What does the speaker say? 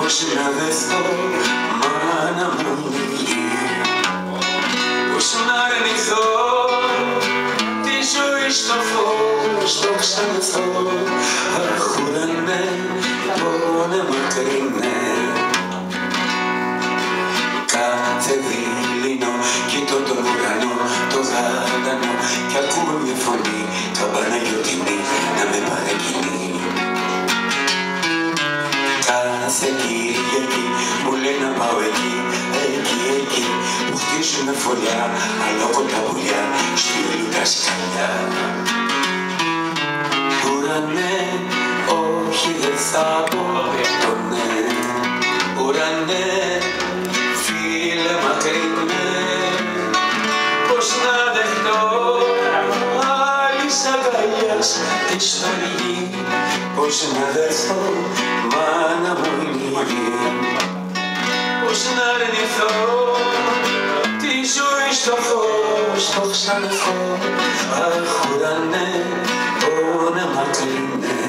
Πώς να δεθώ, μάνα μου γη, πώς να αρνηθώ τη ζωή στο φως, το ξαναθώ. Αχ, ουρανέ, πόνε μακρινέ. Κάθε δειλινό κοιτώ τον ουρανό, το γάλανο, κι ακούω μια φωνή, καμπαναγιωτινή, να με παρακινεί. Κάθε Κυριακή μου λέει να πάω εκεί, εκεί που χτίζουνε φωλιά, αλόκοτα πουλιά, στείλουν τα σκαλιά. Ουρανέ, όχι δεν θα πω το ναι. Ουρανέ, φίλε μακρινέ, πώς να δεχτώ άλλης αγκαλιάς τη στοργή. Πώς να δεθώ, μάνα μου γη, πώς να αρνηθώ τη ζωή στο φως, το ξαναθώ. Αχ, ουρανέ, πόνε μακρινέ.